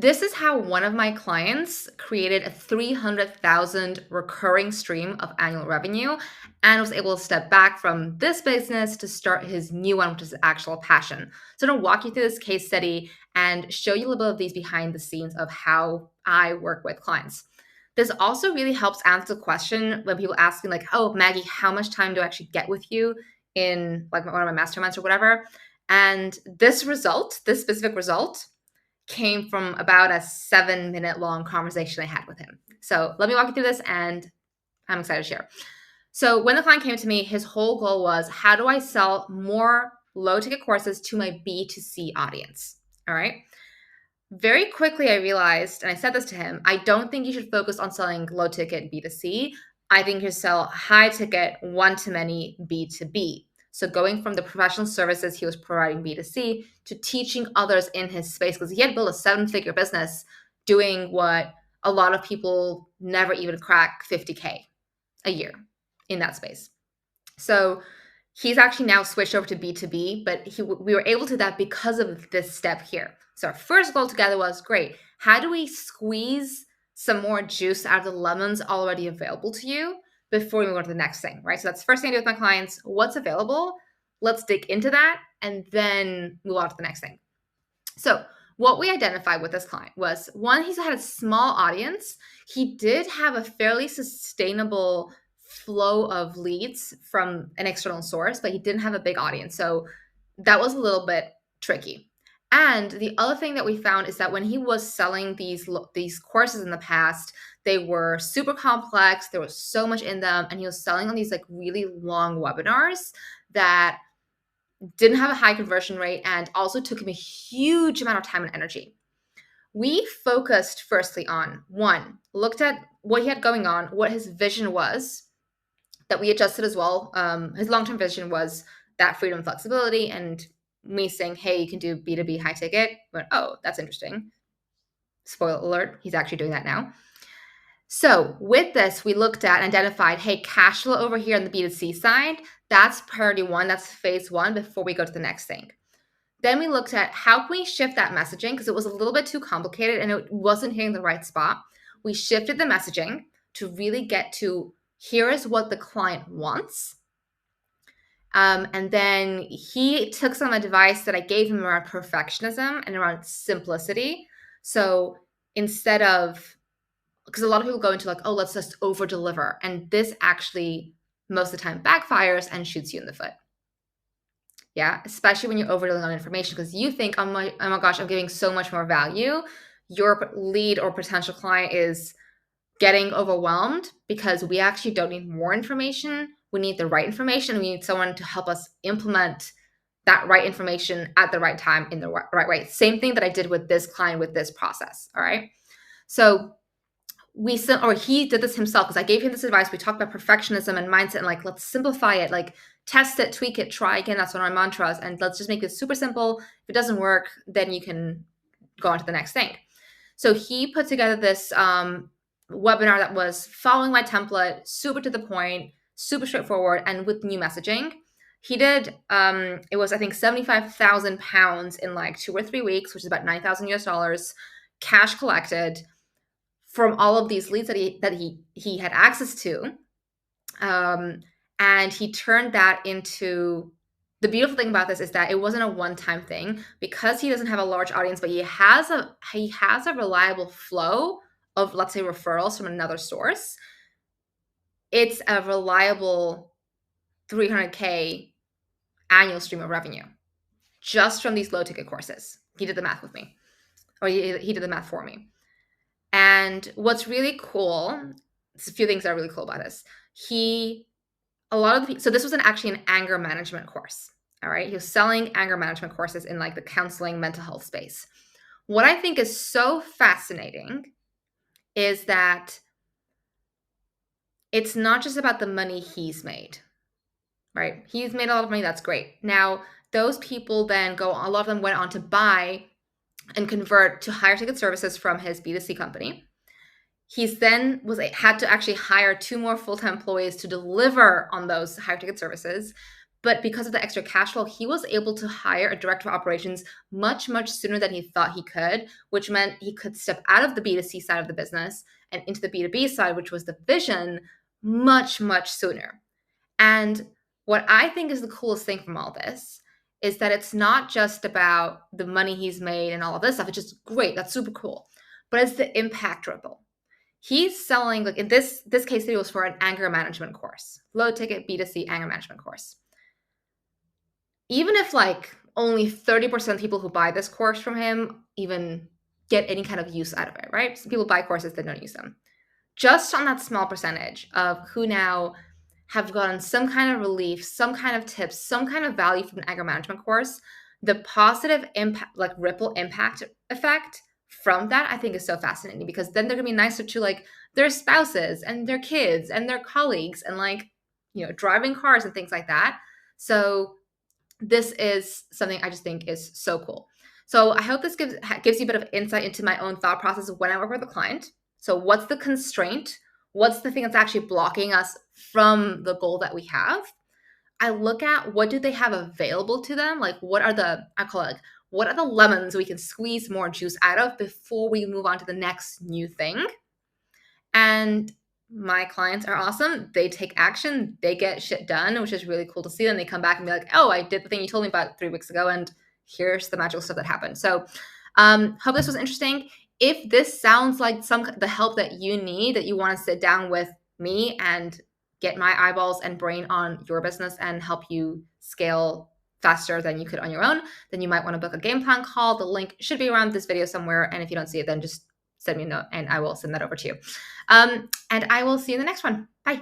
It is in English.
This is how one of my clients created a 300,000 recurring stream of annual revenue and was able to step back from this business to start his new one, which is actual passion. So I'm going to walk you through this case study and show you a little bit of these behind the scenes of how I work with clients. This also really helps answer the question when people asking like, "Oh, Maggie, how much time do I actually get with you in like one of my masterminds or whatever?" And this specific result, came from about a 7-minute long conversation I had with him. So let me walk you through this, and I'm excited to share. So when the client came to me, his whole goal was, how do I sell more low ticket courses to my B2C audience? All right. Very quickly, I realized, and I said this to him, I don't think you should focus on selling low ticket B2C. I think you should sell high ticket one to many B2B. So going from the professional services he was providing B2C to teaching others in his space, because he had built a 7-figure business doing what a lot of people never even crack 50K a year in that space. So he's actually now switched over to B2B, but we were able to do that because of this step here. So our first goal together was, great, how do we squeeze some more juice out of the lemons already available to you before we go to the next thing, right? So that's the first thing I do with my clients. What's available? Let's dig into that and then move on to the next thing. So what we identified with this client was, one, he's had a small audience. He did have a fairly sustainable flow of leads from an external source, but he didn't have a big audience. So that was a little bit tricky. And the other thing that we found is that when he was selling these courses in the past, they were super complex. There was so much in them, and he was selling on these like really long webinars that didn't have a high conversion rate and also took him a huge amount of time and energy. We focused firstly on, one, looked at what he had going on, what his vision was, that we adjusted as well. His long-term vision was that freedom and flexibility, and me saying, hey, you can do B2B high ticket. But, oh, that's interesting. Spoiler alert, he's actually doing that now. So with this, we looked at and identified, hey, cash flow over here on the B2C side, that's priority one, that's phase one before we go to the next thing. Then we looked at how can we shift that messaging, because it was a little bit too complicated and it wasn't hitting the right spot. We shifted the messaging to really get to, here is what the client wants. And then he took some advice that I gave him around perfectionism and around simplicity. So instead of, because a lot of people go into like, oh, let's just over deliver. And this actually most of the time backfires and shoots you in the foot. Yeah, especially when you're overloading on information, because you think, oh my gosh, I'm giving so much more value. Your lead or potential client is getting overwhelmed because we actually don't need more information. We need the right information. We need someone to help us implement that right information at the right time in the right way. Same thing that I did with this client with this process. All right. So he did this himself, because I gave him this advice. We talked about perfectionism and mindset and like, let's simplify it, like test it, tweak it, try again. That's one of my mantras. And let's just make it super simple. If it doesn't work, then you can go on to the next thing. So he put together this webinar that was following my template, super to the point, super straightforward, and with new messaging. He did, it was, I think, 75,000 pounds in like 2 or 3 weeks, which is about 9,000 US dollars, cash collected from all of these leads that he had access to. And he turned that into, the beautiful thing about this is that it wasn't a one-time thing, because he doesn't have a large audience, but he has a reliable flow of, let's say, referrals from another source. It's a reliable 300K annual stream of revenue just from these low ticket courses. He did the math with me, or he did the math for me. And what's really cool, there's a few things that are really cool about this. So this was actually an anger management course. All right. He was selling anger management courses in like the counseling mental health space. What I think is so fascinating is that it's not just about the money he's made, right? He's made a lot of money. That's great. Now, those people then a lot of them went on to buy and convert to higher ticket services from his B2C company. He's then had to actually hire 2 more full-time employees to deliver on those higher ticket services. But because of the extra cash flow, he was able to hire a director of operations much, much sooner than he thought he could, which meant he could step out of the B2C side of the business and into the B2B side, which was the vision, much, much sooner. And what I think is the coolest thing from all this is that it's not just about the money he's made and all of this stuff, which is great. That's super cool. But it's the impact ripple. He's selling, like in this case study was for an anger management course, low ticket B2C anger management course. Even if like only 30% of people who buy this course from him even get any kind of use out of it, right? Some people buy courses that don't use them. Just on that small percentage of who now have gotten some kind of relief, some kind of tips, some kind of value from an anger management course, the positive impact, like ripple impact effect from that, I think is so fascinating, because then they're gonna be nicer to like their spouses and their kids and their colleagues and like, driving cars and things like that. So this is something I just think is so cool. So I hope this gives you a bit of insight into my own thought process when I work with a client. So what's the constraint? What's the thing that's actually blocking us from the goal that we have? I look at what do they have available to them? Like what are what are the lemons we can squeeze more juice out of before we move on to the next new thing? And my clients are awesome. They take action, they get shit done, which is really cool to see. Then they come back and be like, oh, I did the thing you told me about 3 weeks ago, and here's the magical stuff that happened. So hope this was interesting. If this sounds like the help that you need, that you want to sit down with me and get my eyeballs and brain on your business and help you scale faster than you could on your own, then you might want to book a game plan call. The link should be around this video somewhere. And if you don't see it, then just send me a note and I will send that over to you. And I will see you in the next one. Bye.